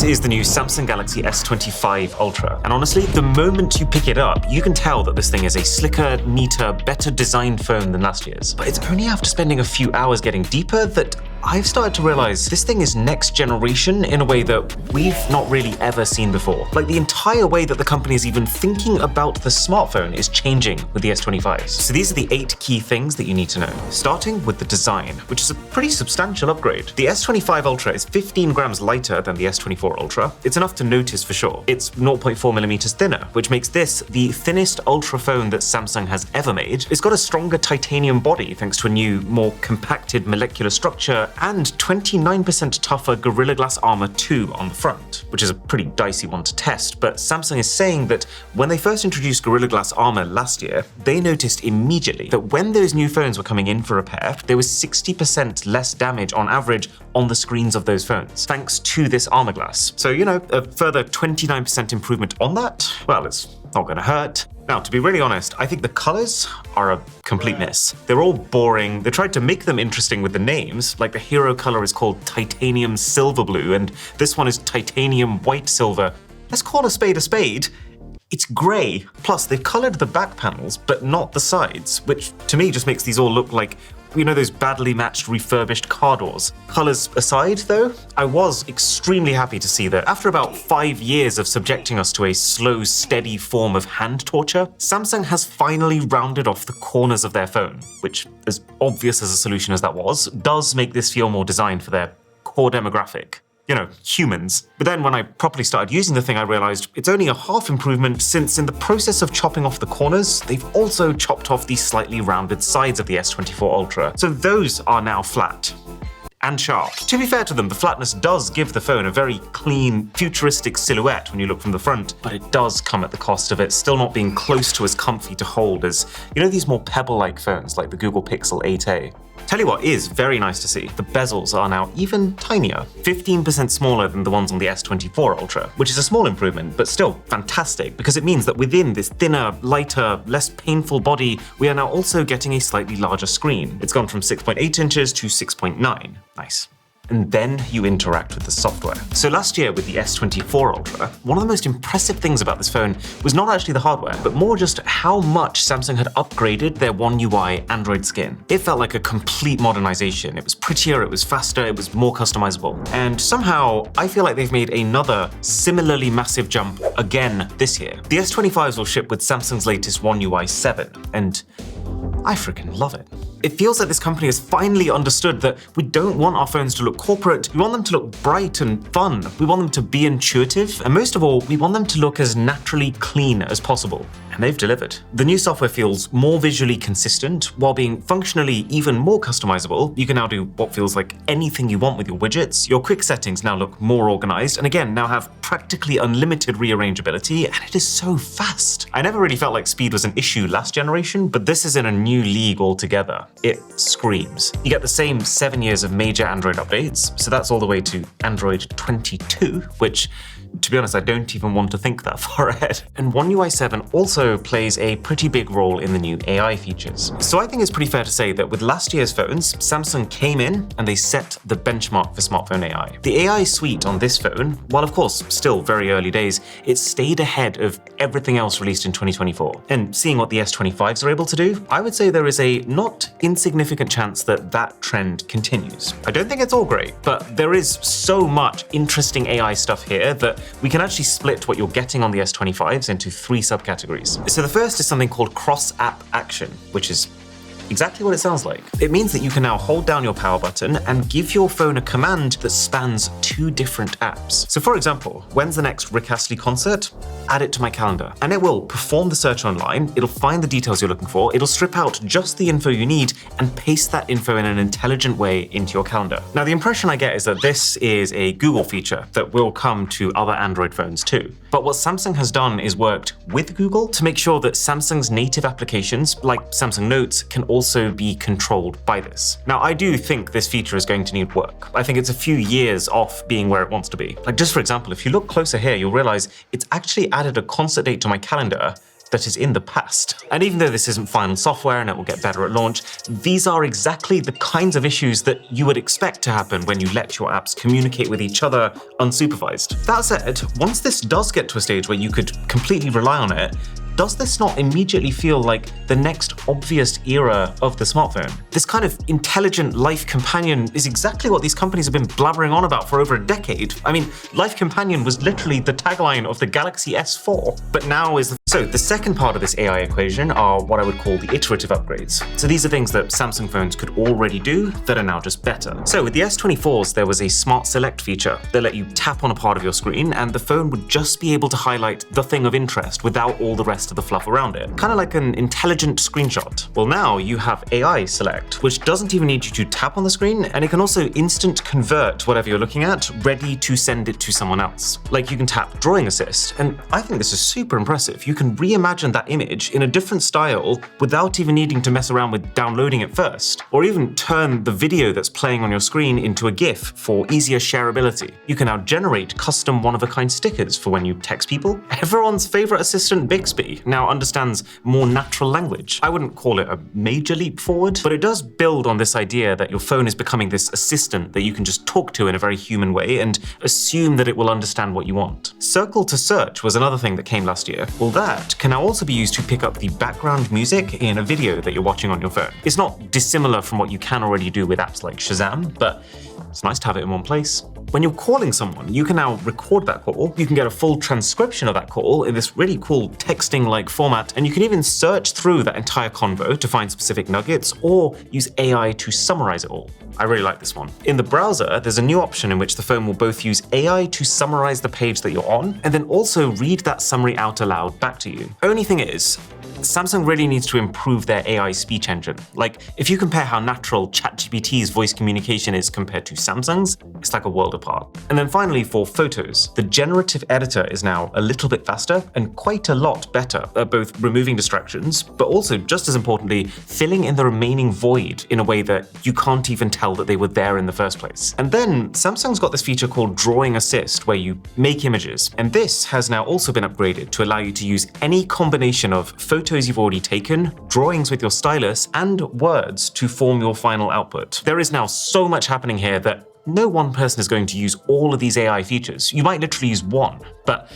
This is the new Samsung Galaxy S25 Ultra, and honestly, the moment you pick it up, you can tell that this thing is a slicker, neater, better designed phone than last year's. But it's only after spending a few hours getting deeper that I've started to realize this thing is next generation in a way that we've not really ever seen before. Like, the entire way that the company is even thinking about the smartphone is changing with the S25s. So these are the 8 key things that you need to know. Starting with the design, which is a pretty substantial upgrade. The S25 Ultra is 15 grams lighter than the S24 Ultra. It's enough to notice for sure. It's 0.4 millimeters thinner, which makes this the thinnest Ultra phone that Samsung has ever made. It's got a stronger titanium body thanks to a new, more compacted molecular structure and 29% tougher Gorilla Glass Armor 2 on the front, which is a pretty dicey one to test, but Samsung is saying that when they first introduced Gorilla Glass Armor last year, they noticed immediately that when those new phones were coming in for repair, there was 60% less damage on average on the screens of those phones, thanks to this armor glass. So, a further 29% improvement on that, well, it's not gonna hurt. Now, to be really honest, I think the colors are a complete miss. They're all boring. They tried to make them interesting with the names, like the hero color is called Titanium Silver Blue, and this one is Titanium White Silver. Let's call a spade a spade. It's grey. Plus, they've colored the back panels, but not the sides, which to me just makes these all look like those badly matched refurbished car doors. Colors aside though, I was extremely happy to see that after about 5 years of subjecting us to a slow, steady form of hand torture, Samsung has finally rounded off the corners of their phone, which, as obvious as a solution as that was, does make this feel more designed for their core demographic. Humans. But then when I properly started using the thing, I realized it's only a half improvement, since in the process of chopping off the corners, they've also chopped off the slightly rounded sides of the S24 Ultra. So those are now flat and sharp. To be fair to them, the flatness does give the phone a very clean, futuristic silhouette when you look from the front, but it does come at the cost of it still not being close to as comfy to hold as, these more pebble-like phones like the Google Pixel 8a. Tell you what is very nice to see, the bezels are now even tinier, 15% smaller than the ones on the S24 Ultra, which is a small improvement, but still fantastic, because it means that within this thinner, lighter, less painful body, we are now also getting a slightly larger screen. It's gone from 6.8 inches to 6.9. Nice. And then you interact with the software. So last year with the S24 Ultra, one of the most impressive things about this phone was not actually the hardware, but more just how much Samsung had upgraded their One UI Android skin. It felt like a complete modernization. It was prettier, it was faster, it was more customizable. And somehow, I feel like they've made another similarly massive jump again this year. The S25s will ship with Samsung's latest One UI 7, and I freaking love it. It feels like this company has finally understood that we don't want our phones to look corporate, we want them to look bright and fun, we want them to be intuitive, and most of all, we want them to look as naturally clean as possible. And they've delivered. The new software feels more visually consistent, while being functionally even more customizable. You can now do what feels like anything you want with your widgets. Your quick settings now look more organized, and again, now have practically unlimited rearrangeability, and it is so fast. I never really felt like speed was an issue last generation, but this is in a new league altogether. It screams. You get the same 7 years of major Android updates, so that's all the way to Android 22, which, to be honest, I don't even want to think that far ahead. And One UI 7 also plays a pretty big role in the new AI features. So I think it's pretty fair to say that with last year's phones, Samsung came in and they set the benchmark for smartphone AI. The AI suite on this phone, while of course still very early days, it stayed ahead of everything else released in 2024. And seeing what the S25s are able to do, I would say there is a not insignificant chance that that trend continues. I don't think it's all great, but there is so much interesting AI stuff here that we can actually split what you're getting on the S25s into 3 subcategories. So the first is something called cross-app action, which is exactly what it sounds like. It means that you can now hold down your power button and give your phone a command that spans 2 different apps. So for example, when's the next Rick Astley concert? Add it to my calendar. And it will perform the search online, it'll find the details you're looking for, it'll strip out just the info you need and paste that info in an intelligent way into your calendar. Now the impression I get is that this is a Google feature that will come to other Android phones too. But what Samsung has done is worked with Google to make sure that Samsung's native applications, like Samsung Notes, can also be controlled by this. Now, I do think this feature is going to need work. I think it's a few years off being where it wants to be. Like, just for example, if you look closer here, you'll realize it's actually added a concert date to my calendar that is in the past. And even though this isn't final software and it will get better at launch, these are exactly the kinds of issues that you would expect to happen when you let your apps communicate with each other unsupervised. That said, once this does get to a stage where you could completely rely on it, does this not immediately feel like the next obvious era of the smartphone? This kind of intelligent life companion is exactly what these companies have been blabbering on about for over a decade. I mean, life companion was literally the tagline of the Galaxy S4, but now is So the second part of this AI equation are what I would call the iterative upgrades. So these are things that Samsung phones could already do that are now just better. So with the S24s, there was a smart select feature that let you tap on a part of your screen and the phone would just be able to highlight the thing of interest without all the rest of the fluff around it. Kind of like an intelligent screenshot. Well, now you have AI select, which doesn't even need you to tap on the screen, and it can also instant convert whatever you're looking at, ready to send it to someone else. Like you can tap drawing assist, and I think this is super impressive. You can reimagine that image in a different style without even needing to mess around with downloading it first, or even turn the video that's playing on your screen into a GIF for easier shareability. You can now generate custom one-of-a-kind stickers for when you text people. Everyone's favorite assistant Bixby now understands more natural language. I wouldn't call it a major leap forward, but it does build on this idea that your phone is becoming this assistant that you can just talk to in a very human way and assume that it will understand what you want. Circle to search was another thing that came last year. Well, that can now also be used to pick up the background music in a video that you're watching on your phone. It's not dissimilar from what you can already do with apps like Shazam, but it's nice to have it in one place. When you're calling someone, you can now record that call. You can get a full transcription of that call in this really cool texting-like format, and you can even search through that entire convo to find specific nuggets or use AI to summarize it all. I really like this one. In the browser, there's a new option in which the phone will both use AI to summarize the page that you're on, and then also read that summary out aloud back to you. Only thing is, Samsung really needs to improve their AI speech engine. Like, if you compare how natural ChatGPT's voice communication is compared to Samsung's, it's like a world apart. And then finally, for photos, the generative editor is now a little bit faster and quite a lot better at both removing distractions, but also, just as importantly, filling in the remaining void in a way that you can't even tell that they were there in the first place. And then Samsung's got this feature called Drawing Assist, where you make images. And this has now also been upgraded to allow you to use any combination of photos you've already taken, drawings with your stylus, and words to form your final output. There is now so much happening here that no one person is going to use all of these AI features. You might literally use one, but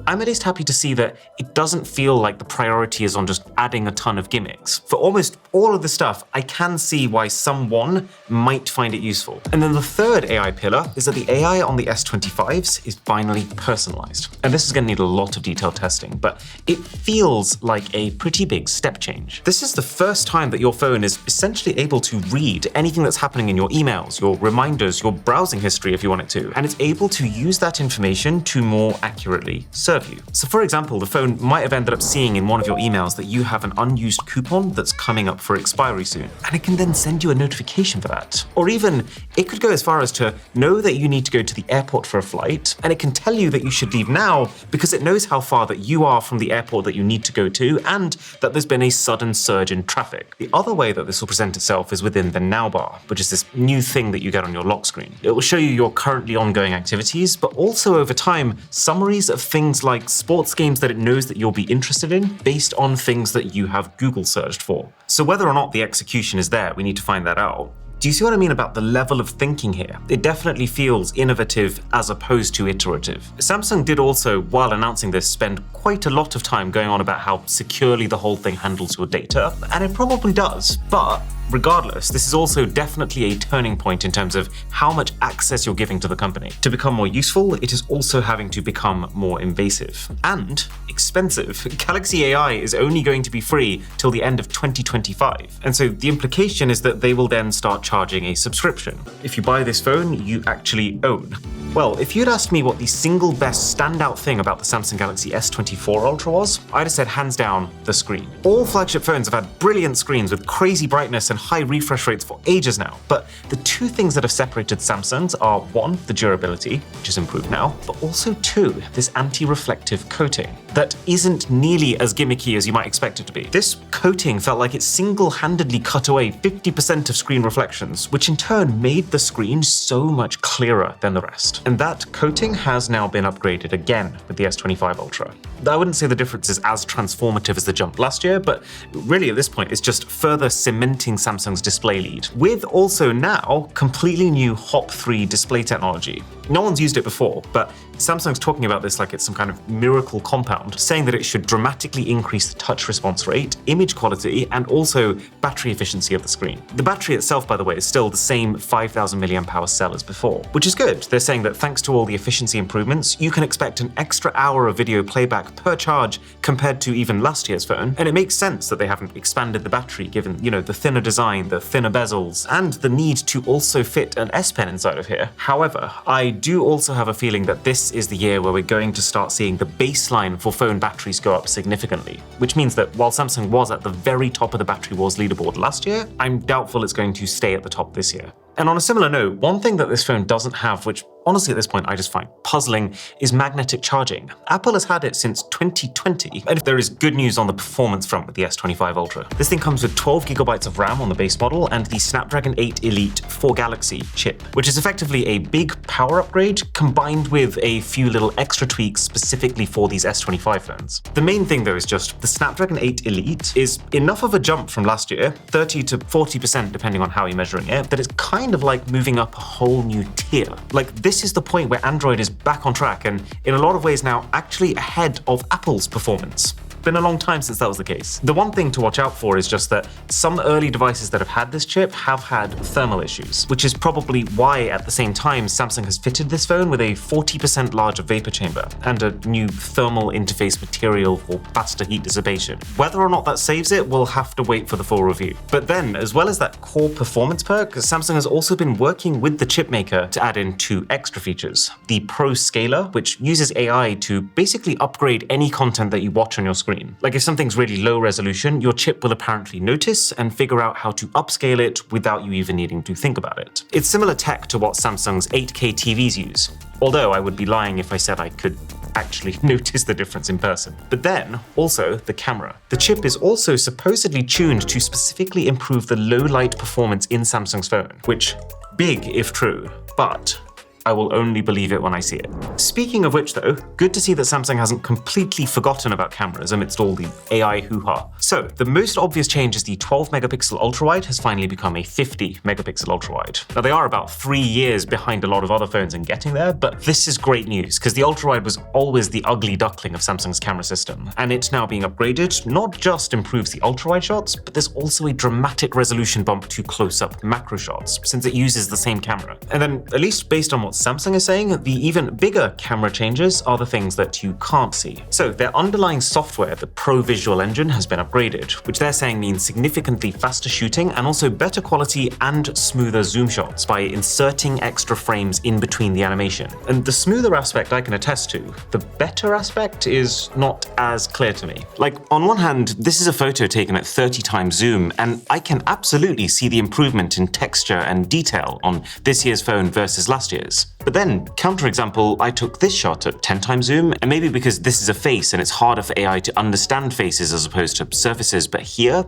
I'm at least happy to see that it doesn't feel like the priority is on just adding a ton of gimmicks. For almost all of the stuff, I can see why someone might find it useful. And then the third AI pillar is that the AI on the S25s is finally personalized. And this is going to need a lot of detailed testing, but it feels like a pretty big step change. This is the first time that your phone is essentially able to read anything that's happening in your emails, your reminders, your browsing history if you want it to, and it's able to use that information to more accurately serve you. So for example, the phone might have ended up seeing in one of your emails that you have an unused coupon that's coming up for expiry soon, and it can then send you a notification for that. Or even, it could go as far as to know that you need to go to the airport for a flight, and it can tell you that you should leave now because it knows how far that you are from the airport that you need to go to, and that there's been a sudden surge in traffic. The other way that this will present itself is within the Now bar, which is this new thing that you get on your lock screen. It will show you your currently ongoing activities, but also over time, summaries of things like sports games that it knows that you'll be interested in based on things that you have Google searched for. So whether or not the execution is there, we need to find that out. Do you see what I mean about the level of thinking here? It definitely feels innovative as opposed to iterative. Samsung did also, while announcing this, spend quite a lot of time going on about how securely the whole thing handles your data, and it probably does, but regardless, this is also definitely a turning point in terms of how much access you're giving to the company. To become more useful, it is also having to become more invasive and expensive. Galaxy AI is only going to be free till the end of 2025. And so the implication is that they will then start charging a subscription. If you buy this phone, you actually own. Well, if you'd asked me what the single best standout thing about the Samsung Galaxy S24 Ultra was, I'd have said hands down, the screen. All flagship phones have had brilliant screens with crazy brightness and and high refresh rates for ages now. But the two things that have separated Samsung's are one, the durability, which is improved now, but also two, this anti-reflective coating that isn't nearly as gimmicky as you might expect it to be. This coating felt like it single-handedly cut away 50% of screen reflections, which in turn made the screen so much clearer than the rest. And that coating has now been upgraded again with the S25 Ultra. I wouldn't say the difference is as transformative as the jump last year, but really at this point it's just further cementing Samsung's display lead, with also now completely new Hop 3 display technology. No one's used it before, but Samsung's talking about this like it's some kind of miracle compound, saying that it should dramatically increase the touch response rate, image quality, and also battery efficiency of the screen. The battery itself, by the way, is still the same 5,000 mAh cell as before, which is good. They're saying that thanks to all the efficiency improvements, you can expect an extra hour of video playback per charge compared to even last year's phone, and it makes sense that they haven't expanded the battery given, the thinner design, the thinner bezels, and the need to also fit an S Pen inside of here. However, I do also have a feeling that this is the year where we're going to start seeing the baseline for phone batteries go up significantly, which means that while Samsung was at the very top of the battery wars leaderboard last year, I'm doubtful it's going to stay at the top this year. And on a similar note, one thing that this phone doesn't have, which honestly at this point I just find puzzling, is magnetic charging. Apple has had it since 2020, and if there is good news on the performance front with the S25 Ultra. This thing comes with 12 GB of RAM on the base model and the Snapdragon 8 Elite 4 Galaxy chip, which is effectively a big power upgrade combined with a few little extra tweaks specifically for these S25 phones. The main thing though is just the Snapdragon 8 Elite is enough of a jump from last year, 30 to 40% depending on how you're measuring it, that it's kind of like moving up a whole new tier. Like, this is the point where Android is back on track and in a lot of ways now actually ahead of Apple's performance. Been a long time since that was the case. The one thing to watch out for is just that some early devices that have had this chip have had thermal issues, which is probably why at the same time Samsung has fitted this phone with a 40% larger vapor chamber and a new thermal interface material for faster heat dissipation. Whether or not that saves it, we'll have to wait for the full review. But then, as well as that core performance perk, Samsung has also been working with the chip maker to add in two extra features. The Pro Scaler, which uses AI to basically upgrade any content that you watch on your screen. Like if something's really low resolution, your chip will apparently notice and figure out how to upscale it without you even needing to think about it. It's similar tech to what Samsung's 8K TVs use, although I would be lying if I said I could actually notice the difference in person. But then, also the camera. The chip is also supposedly tuned to specifically improve the low light performance in Samsung's phone, which, big if true, but I will only believe it when I see it. Speaking of which though, good to see that Samsung hasn't completely forgotten about cameras amidst all the AI hoo-ha. So the most obvious change is the 12 megapixel ultrawide has finally become a 50 megapixel ultrawide. Now they are about 3 years behind a lot of other phones in getting there, but this is great news because the ultrawide was always the ugly duckling of Samsung's camera system, and it's now being upgraded not just improves the ultrawide shots, but there's also a dramatic resolution bump to close-up macro shots since it uses the same camera. And then, at least based on what Samsung is saying, the even bigger camera changes are the things that you can't see. So their underlying software, the Pro Visual Engine, has been upgraded, which they're saying means significantly faster shooting and also better quality and smoother zoom shots by inserting extra frames in between the animation. And the smoother aspect I can attest to. The better aspect is not as clear to me. Like, on one hand, this is a photo taken at 30 times zoom, and I can absolutely see the improvement in texture and detail on this year's phone versus last year's. But then, counterexample, I took this shot at 10 times zoom, and maybe because this is a face and it's harder for AI to understand faces as opposed to surfaces, but here,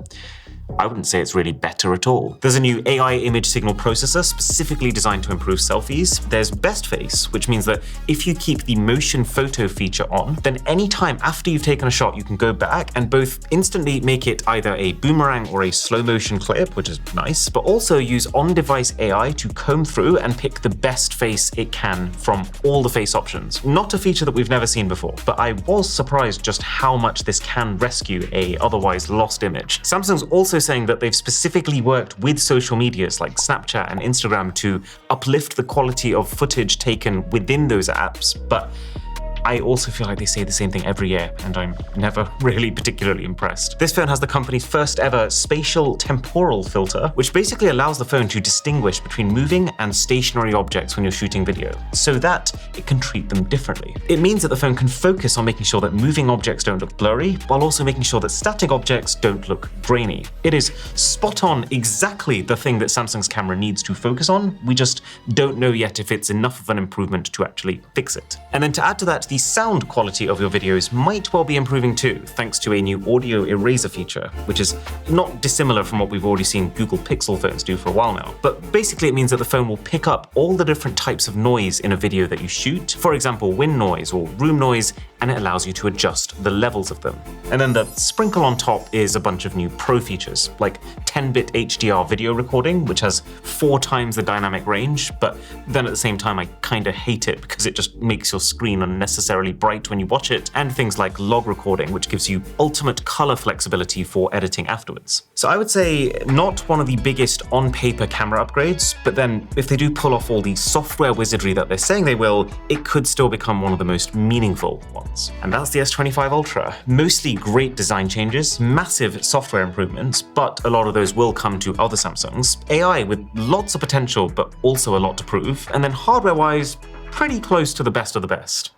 I wouldn't say it's really better at all. There's a new AI image signal processor specifically designed to improve selfies. There's Best Face, which means that if you keep the motion photo feature on, then anytime after you've taken a shot, you can go back and both instantly make it either a boomerang or a slow motion clip, which is nice, but also use on-device AI to comb through and pick the best face it can from all the face options. Not a feature that we've never seen before, but I was surprised just how much this can rescue a otherwise lost image. Samsung's also saying that they've specifically worked with social medias like Snapchat and Instagram to uplift the quality of footage taken within those apps, but I also feel like they say the same thing every year, and I'm never really particularly impressed. This phone has the company's first ever spatial temporal filter, which basically allows the phone to distinguish between moving and stationary objects when you're shooting video, so that it can treat them differently. It means that the phone can focus on making sure that moving objects don't look blurry, while also making sure that static objects don't look grainy. It is spot on exactly the thing that Samsung's camera needs to focus on. We just don't know yet if it's enough of an improvement to actually fix it. And then to add to that, the sound quality of your videos might well be improving too, thanks to a new audio eraser feature, which is not dissimilar from what we've already seen Google Pixel phones do for a while now. But basically it means that the phone will pick up all the different types of noise in a video that you shoot, for example wind noise or room noise, and it allows you to adjust the levels of them. And then the sprinkle on top is a bunch of new pro features, like 10-bit HDR video recording, which has 4 times the dynamic range, but then at the same time I kinda hate it because it just makes your screen unnecessarily bright when you watch it, and things like log recording, which gives you ultimate color flexibility for editing afterwards. So I would say not one of the biggest on-paper camera upgrades, but then if they do pull off all the software wizardry that they're saying they will, it could still become one of the most meaningful ones. And that's the S25 Ultra. Mostly great design changes, massive software improvements, but a lot of those will come to other Samsungs. AI with lots of potential, but also a lot to prove. And then hardware-wise, pretty close to the best of the best.